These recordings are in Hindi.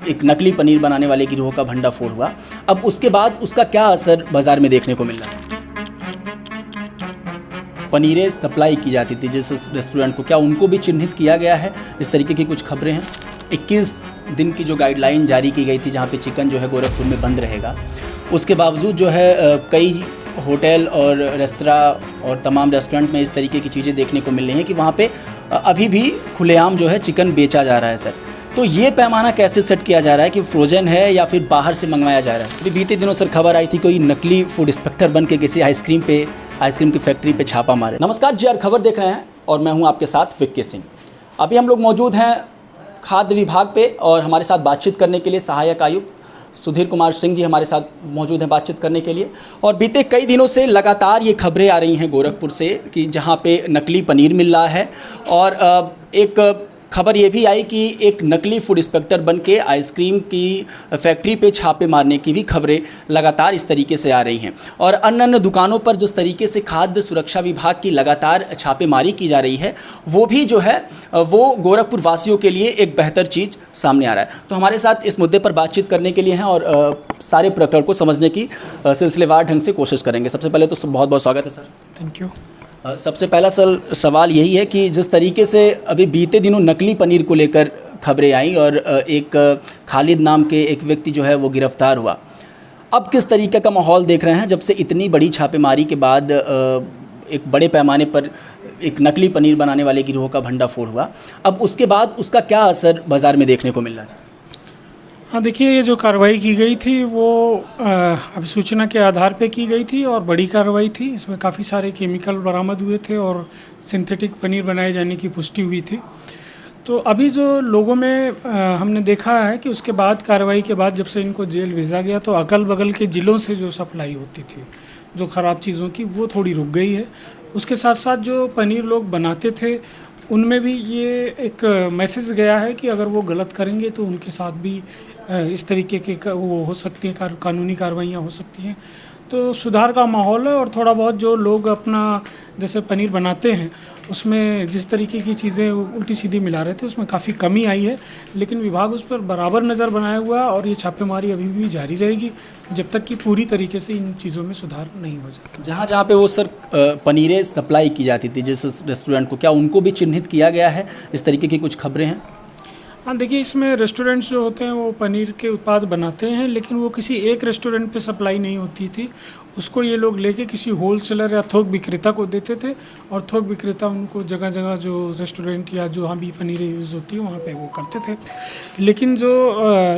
एक नकली पनीर बनाने वाले गिरोह का भंडाफोड़ हुआ। अब उसके बाद उसका क्या असर बाज़ार में देखने को मिल रहा है? पनीरें सप्लाई की जाती थी जिस रेस्टोरेंट को, क्या उनको भी चिन्हित किया गया है? इस तरीके की कुछ खबरें हैं। 21 दिन की जो गाइडलाइन जारी की गई थी जहाँ पे चिकन जो है गोरखपुर में बंद रहेगा, उसके बावजूद जो है कई होटल और रेस्तरां और तमाम रेस्टोरेंट में इस तरीके की चीज़ें देखने को मिल रही हैं कि वहाँ पे अभी भी खुलेआम जो है चिकन बेचा जा रहा है सर। तो ये पैमाना कैसे सेट किया जा रहा है कि फ्रोज़न है या फिर बाहर से मंगवाया जा रहा है? अभी बीते दिनों सर खबर आई थी कोई नकली फूड इंस्पेक्टर बन के किसी आइसक्रीम की फैक्ट्री पे छापा मारे। नमस्कार जी, खबर देख रहे हैं और मैं हूं आपके साथ विक्की सिंह। अभी हम लोग मौजूद हैं खाद्य विभाग पे और हमारे साथ बातचीत करने के लिए सहायक आयुक्त सुधीर कुमार सिंह जी हमारे साथ मौजूद हैं बातचीत करने के लिए। और बीते कई दिनों से लगातार ये खबरें आ रही हैं गोरखपुर से कि जहाँ पे नकली पनीर मिल रहा है और एक खबर ये भी आई कि एक नकली फूड इंस्पेक्टर बन के आइसक्रीम की फैक्ट्री पे छापे मारने की भी खबरें लगातार इस तरीके से आ रही हैं। और अन्य दुकानों पर जिस तरीके से खाद्य सुरक्षा विभाग की लगातार छापेमारी की जा रही है, वो भी जो है वो गोरखपुर वासियों के लिए एक बेहतर चीज़ सामने आ रहा है। तो हमारे साथ इस मुद्दे पर बातचीत करने के लिए हैं और सारे प्रकरण को समझने की सिलसिलेवार ढंग से कोशिश करेंगे। सबसे पहले तो बहुत बहुत स्वागत है सर। Thank you. सबसे पहला सवाल यही है कि जिस तरीके से अभी बीते दिनों नकली पनीर को लेकर खबरें आई और एक खालिद नाम के एक व्यक्ति जो है वो गिरफ्तार हुआ, अब किस तरीके का माहौल देख रहे हैं जब से इतनी बड़ी छापेमारी के बाद एक बड़े पैमाने पर एक नकली पनीर बनाने वाले गिरोह का भंडाफोड़ हुआ? अब उसके बाद उसका क्या असर बाज़ार में देखने को मिल रहा है? हाँ, देखिए, ये जो कार्रवाई की गई थी वो अभिसूचना के आधार पे की गई थी और बड़ी कार्रवाई थी। इसमें काफ़ी सारे केमिकल बरामद हुए थे और सिंथेटिक पनीर बनाए जाने की पुष्टि हुई थी। तो अभी जो लोगों में हमने देखा है कि उसके बाद कार्रवाई के बाद जब से इनको जेल भेजा गया तो अगल बगल के ज़िलों से जो सप्लाई होती थी जो ख़राब चीज़ों की, वो थोड़ी रुक गई है। उसके साथ साथ जो पनीर लोग बनाते थे उनमें भी ये एक मैसेज गया है कि अगर वो गलत करेंगे तो उनके साथ भी इस तरीके के वो हो सकती हैं, कानूनी कार्रवाइयाँ हो सकती हैं। तो सुधार का माहौल है और थोड़ा बहुत जो लोग अपना जैसे पनीर बनाते हैं उसमें जिस तरीके की चीज़ें उल्टी सीधी मिला रहे थे उसमें काफ़ी कमी आई है। लेकिन विभाग उस पर बराबर नज़र बनाया हुआ है और ये छापेमारी अभी भी जारी रहेगी जब तक कि पूरी तरीके से इन चीज़ों में सुधार नहीं हो जाता। जहाँ पे वो सर पनीरें सप्लाई की जाती थी जिस रेस्टोरेंट को, क्या उनको भी चिन्हित किया गया है? इस तरीके की कुछ खबरें हैं। हाँ, देखिए, इसमें रेस्टोरेंट्स जो होते हैं वो पनीर के उत्पाद बनाते हैं लेकिन वो किसी एक रेस्टोरेंट पे सप्लाई नहीं होती थी। उसको ये लोग लेके किसी होलसेलर या थोक विक्रेता को देते थे और थोक विक्रेता उनको जगह जगह जो रेस्टोरेंट या जहाँ भी पनीर यूज़ होती है वहाँ पे वो करते थे। लेकिन जो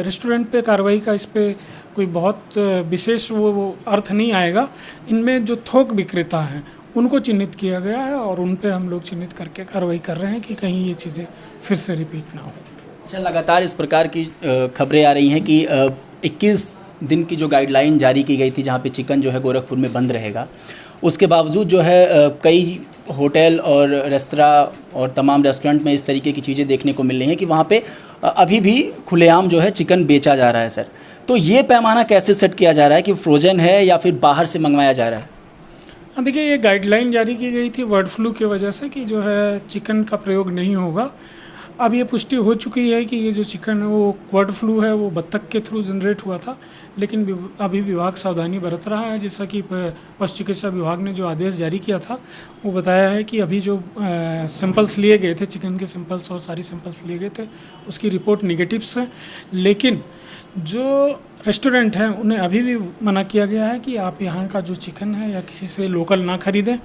रेस्टोरेंट पे कार्रवाई का इस पर कोई बहुत विशेष वो अर्थ नहीं आएगा। इनमें जो थोक विक्रेता हैं उनको चिन्हित किया गया है और उन पर हम लोग चिन्हित करके कार्रवाई कर रहे हैं कि कहीं ये चीज़ें फिर से रिपीट ना हो। अच्छा, लगातार इस प्रकार की खबरें आ रही हैं कि 21 दिन की जो गाइडलाइन जारी की गई थी जहाँ पे चिकन जो है गोरखपुर में बंद रहेगा, उसके बावजूद जो है कई होटल और रेस्तरां और तमाम रेस्टोरेंट में इस तरीके की चीज़ें देखने को मिल रही हैं कि वहाँ पे अभी भी खुलेआम जो है चिकन बेचा जा रहा है सर। तो ये पैमाना कैसे सेट किया जा रहा है कि फ्रोज़न है या फिर बाहर से मंगवाया जा रहा है? हाँ, देखिए, ये गाइडलाइन जारी की गई थी बर्ड फ्लू की वजह से कि जो है चिकन का प्रयोग नहीं होगा। अब ये पुष्टि हो चुकी है कि ये जो चिकन है वो बर्ड फ्लू है वो बत्तख के थ्रू जनरेट हुआ था। लेकिन अभी विभाग सावधानी बरत रहा है। जैसा कि पशु चिकित्सा विभाग ने जो आदेश जारी किया था वो बताया है कि अभी जो सैंपल्स लिए गए थे, चिकन के सैंपल्स और सारी सैंपल्स लिए गए थे, उसकी रिपोर्ट निगेटिव्स हैं। लेकिन जो रेस्टोरेंट हैं उन्हें अभी भी मना किया गया है कि आप यहाँ का जो चिकन है या किसी से लोकल ना ख़रीदें।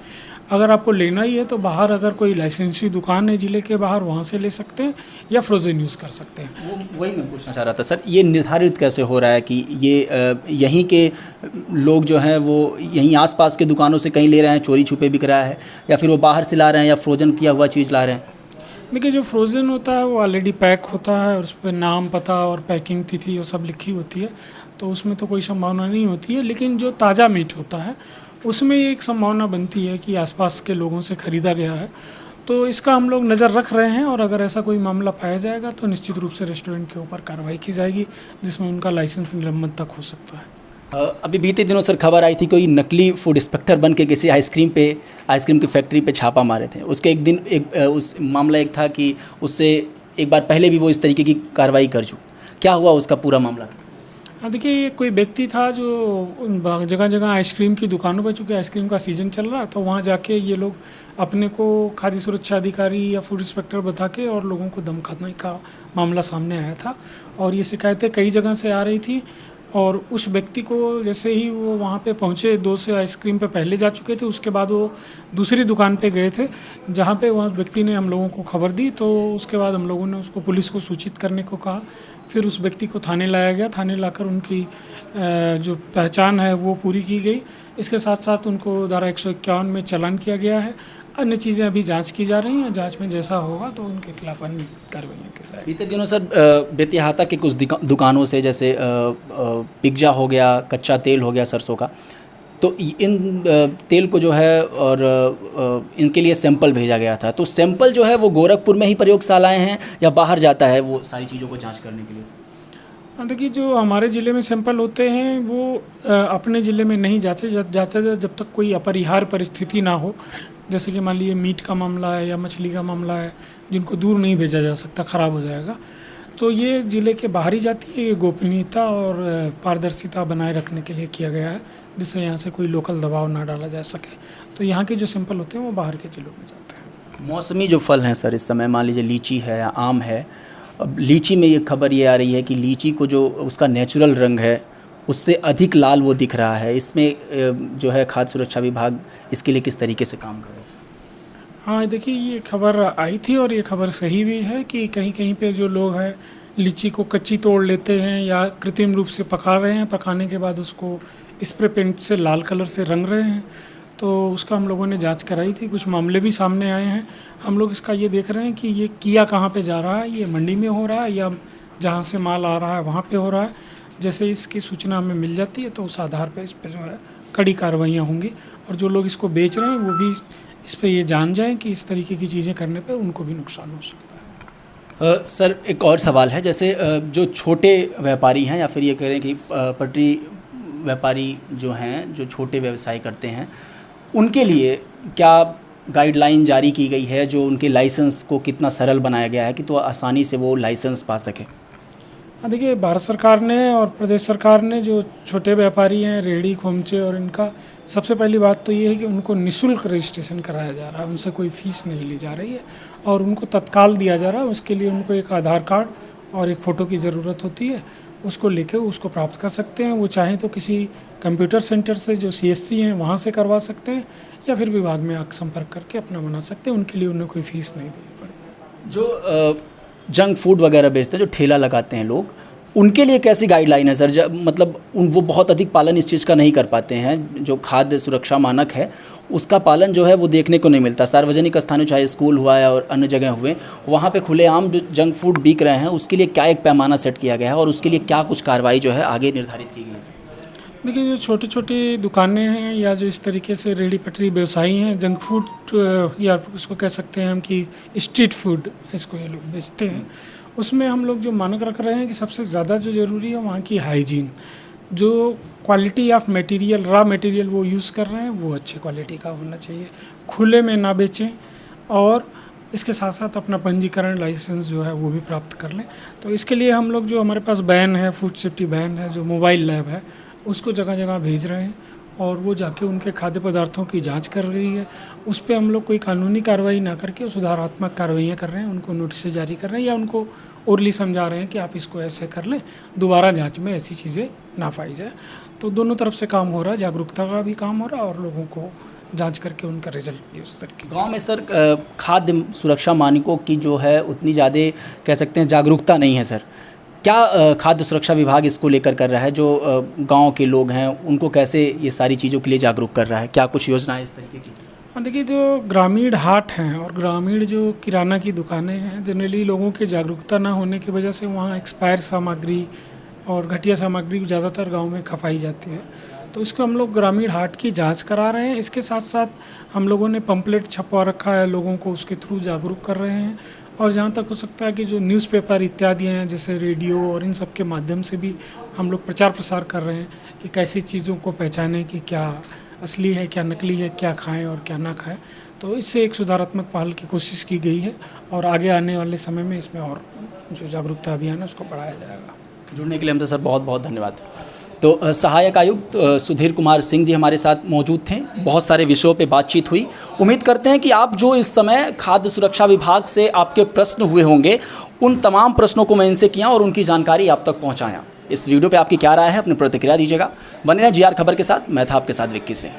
अगर आपको लेना ही है तो बाहर अगर कोई लाइसेंसी दुकान है ज़िले के बाहर, वहाँ से ले सकते हैं या फ्रोज़न यूज़ कर सकते हैं। वही मैं पूछना चाह रहा था सर, ये निर्धारित कैसे हो रहा है कि ये यहीं के लोग जो हैं वो यहीं आसपास के दुकानों से कहीं ले रहे हैं, चोरी छुपे बिक रहा है, या फिर वो बाहर से ला रहे हैं या फ्रोज़न किया हुआ चीज़ ला रहे हैं? देखिए, जो फ्रोज़न होता है वो ऑलरेडी पैक होता है और उस पर नाम, पता और पैकिंग तिथि वो सब लिखी होती है, तो उसमें तो कोई संभावना नहीं होती है। लेकिन जो ताज़ा मीट होता है उसमें एक संभावना बनती है कि आसपास के लोगों से ख़रीदा गया है। तो इसका हम लोग नज़र रख रहे हैं और अगर ऐसा कोई मामला पाया जाएगा तो निश्चित रूप से रेस्टोरेंट के ऊपर कार्रवाई की जाएगी जिसमें उनका लाइसेंस निलंबन तक हो सकता है। अभी बीते दिनों सर खबर आई थी कोई नकली फूड इंस्पेक्टर बन के किसी आइसक्रीम की फैक्ट्री पे छापा मारे थे। उसके एक दिन उस मामला एक था कि उससे एक बार पहले भी वो इस तरीके की कार्रवाई कर चुके। क्या हुआ उसका पूरा मामला? हाँ देखिए, ये कोई व्यक्ति था जो जगह जगह आइसक्रीम की दुकानों पर, चूँकि आइसक्रीम का सीज़न चल रहा तो वहाँ जाके ये लोग अपने को खाद्य सुरक्षा अधिकारी या फूड इंस्पेक्टर बता के और लोगों को धमकाने का मामला सामने आया था। और ये शिकायतें कई जगह से आ रही थी और उस व्यक्ति को जैसे ही वो वहाँ पे पहुँचे, 2 से आइसक्रीम पे पहले जा चुके थे, उसके बाद वो दूसरी दुकान पे गए थे जहाँ पे वहाँ व्यक्ति ने हम लोगों को खबर दी। तो उसके बाद हम लोगों ने उसको पुलिस को सूचित करने को कहा। फिर उस व्यक्ति को थाने लाया गया। थाने लाकर उनकी जो पहचान है वो पूरी की गई। इसके साथ साथ उनको धारा 151 में चालान किया गया है। अन्य चीज़ें अभी जांच की जा रही हैं। जांच में जैसा होगा तो उनके खिलाफ अन्य कार्रवाइयाँ की जाएगी। बीते दिनों सर बेतिहाता के कुछ दुकानों से जैसे पिज्जा हो गया, कच्चा तेल हो गया सरसों का, तो इन तेल को जो है और इनके लिए सैंपल भेजा गया था। तो सैंपल जो है वो गोरखपुर में ही प्रयोगशालाएं हैं या बाहर जाता है वो सारी चीज़ों को जांच करने के लिए? हाँ देखिए, जो हमारे ज़िले में सैंपल होते हैं वो अपने ज़िले में नहीं जाते जब तक कोई अपरिहार्य परिस्थिति ना हो। जैसे कि मान लीजिए मीट का मामला है या मछली का मामला है, जिनको दूर नहीं भेजा जा सकता, ख़राब हो जाएगा, तो ये ज़िले के बाहर ही जाती है। ये गोपनीयता और पारदर्शिता बनाए रखने के लिए किया गया है, जिससे यहाँ से कोई लोकल दबाव ना डाला जा सके। तो यहाँ के जो सैंपल होते हैं वो बाहर के ज़िलों में जाते हैं। मौसमी जो फल हैं सर इस समय, मान लीजिए लीची है या आम है, अब लीची में ये खबर ये आ रही है कि लीची को जो उसका नेचुरल रंग है उससे अधिक लाल वो दिख रहा है। इसमें जो है खाद्य सुरक्षा विभाग इसके लिए किस तरीके से काम कर रहा है? हाँ देखिए, ये खबर आई थी और ये खबर सही भी है कि कहीं कहीं पे जो लोग हैं लीची को कच्ची तोड़ लेते हैं या कृत्रिम रूप से पका रहे हैं, पकाने के बाद उसको स्प्रे पेंट से लाल कलर से रंग रहे हैं। तो उसका हम लोगों ने जांच कराई थी। कुछ मामले भी सामने आए हैं। हम लोग इसका ये देख रहे हैं कि ये किया कहाँ पे जा रहा है, ये मंडी में हो रहा है या जहाँ से माल आ रहा है वहाँ पे हो रहा है। जैसे इसकी सूचना हमें मिल जाती है तो उस आधार पे इस पे जो है कड़ी कार्रवाइयाँ होंगी और जो लोग इसको बेच रहे हैं वो भी इस पे ये जान जाएं कि इस तरीके की चीज़ें करने पे उनको भी नुकसान हो सकता है। सर एक और सवाल है, जैसे जो छोटे व्यापारी हैं या फिर ये कह रहे हैं कि पटरी व्यापारी जो हैं, जो छोटे व्यवसाय करते हैं, उनके लिए क्या गाइडलाइन जारी की गई है जो उनके लाइसेंस को कितना सरल बनाया गया है कि तो आसानी से वो लाइसेंस पा सकें? हाँ देखिए, भारत सरकार ने और प्रदेश सरकार ने जो छोटे व्यापारी हैं, रेहड़ी खोमचे, और इनका सबसे पहली बात तो ये है कि उनको निःशुल्क रजिस्ट्रेशन कराया जा रहा है। उनसे कोई फ़ीस नहीं ली जा रही है और उनको तत्काल दिया जा रहा है। उसके लिए उनको एक आधार कार्ड और एक फ़ोटो की ज़रूरत होती है। उसको लेके उसको प्राप्त कर सकते हैं। वो चाहें तो किसी कंप्यूटर सेंटर से जो CSC हैं वहाँ से करवा सकते हैं या फिर विभाग में आकर संपर्क करके अपना बना सकते हैं। उनके लिए उन्हें कोई फ़ीस नहीं देनी पड़ेगी। जो जंक फूड वगैरह बेचते हैं, जो ठेला लगाते हैं लोग, उनके लिए कैसी गाइडलाइन है सर? मतलब वो बहुत अधिक पालन इस चीज़ का नहीं कर पाते हैं। जो खाद्य सुरक्षा मानक है उसका पालन जो है वो देखने को नहीं मिलता। सार्वजनिक स्थानों, चाहे स्कूल हुआ या और अन्य जगह हुए, वहाँ पे खुलेआम जो जंक फूड बिक रहे हैं उसके लिए क्या एक पैमाना सेट किया गया है और उसके लिए क्या कुछ कार्रवाई जो है आगे निर्धारित की गई है? देखिए, जो छोटी छोटी दुकानें हैं या जो इस तरीके से रेहड़ी पटरी व्यवसायी हैं, जंक फूड या उसको कह सकते हैं हम कि स्ट्रीट फूड इसको ये लोग बेचते हैं, उसमें हम लोग जो मानक रख रहे हैं कि सबसे ज़्यादा जो ज़रूरी है वहाँ की हाइजीन। जो quality of material, raw material वो यूज़ कर रहे हैं वो अच्छी क्वालिटी का होना चाहिए। खुले में ना बेचें और इसके साथ साथ अपना पंजीकरण लाइसेंस जो है वो भी प्राप्त कर लें। तो इसके लिए हम लोग, जो हमारे पास बैन है, फूड सेफ्टी बैन है, जो मोबाइल लैब है, उसको जगह जगह भेज रहे हैं और वो जाके उनके खाद्य पदार्थों की जांच कर रही है। उस पर हम लोग कोई कानूनी कार्रवाई ना करके सुधारात्मक कार्रवाइयाँ कर रहे हैं। उनको नोटिस जारी कर रहे हैं या उनको ओरली समझा रहे हैं कि आप इसको ऐसे कर लें, दोबारा जांच में ऐसी चीज़ें ना पाई जाए। तो दोनों तरफ से काम हो रहा है, जागरूकता का भी काम हो रहा है और लोगों को जांच करके उनका रिजल्ट भी उस तरीके। गांव में सर खाद्य सुरक्षा मानकों की जो है उतनी ज़्यादा कह सकते हैं जागरूकता नहीं है सर। क्या खाद्य सुरक्षा विभाग इसको लेकर कर रहा है? जो गांव के लोग हैं उनको कैसे ये सारी चीज़ों के लिए जागरूक कर रहा है? क्या कुछ योजनाएं इस तरीके की? हाँ देखिए, जो ग्रामीण हाट हैं और ग्रामीण जो किराना की दुकानें हैं, जनरली लोगों की जागरूकता ना होने की वजह से वहाँ एक्सपायर सामग्री और घटिया सामग्री ज़्यादातर गांव में खपाई जाती है। तो इसको हम लोग ग्रामीण हाट की जांच करा रहे हैं। इसके साथ साथ हम लोगों ने पंपलेट छपवा रखा है, लोगों को उसके थ्रू जागरूक कर रहे हैं। और जहाँ तक हो सकता है कि जो न्यूज़पेपर इत्यादि हैं, जैसे रेडियो और इन सब के माध्यम से भी हम लोग प्रचार प्रसार कर रहे हैं कि कैसी चीज़ों को पहचानें कि क्या असली है, क्या नकली है, क्या खाएं और क्या ना खाएं। तो इससे एक सुधारात्मक पहल की कोशिश की गई है और आगे आने वाले समय में इसमें और जो जागरूकता अभियान है उसको बढ़ाया जाएगा। जुड़ने के लिए हमसे सर बहुत बहुत धन्यवाद। तो सहायक आयुक्त सुधीर कुमार सिंह जी हमारे साथ मौजूद थे। बहुत सारे विषयों पे बातचीत हुई। उम्मीद करते हैं कि आप जो इस समय खाद्य सुरक्षा विभाग से आपके प्रश्न हुए होंगे, उन तमाम प्रश्नों को मैं इनसे किया और उनकी जानकारी आप तक पहुंचाया। इस वीडियो पे आपकी क्या राय है, अपनी प्रतिक्रिया दीजिएगा। बने रहें GR खबर के साथ। मैं था आपके साथ विक्की सिंह।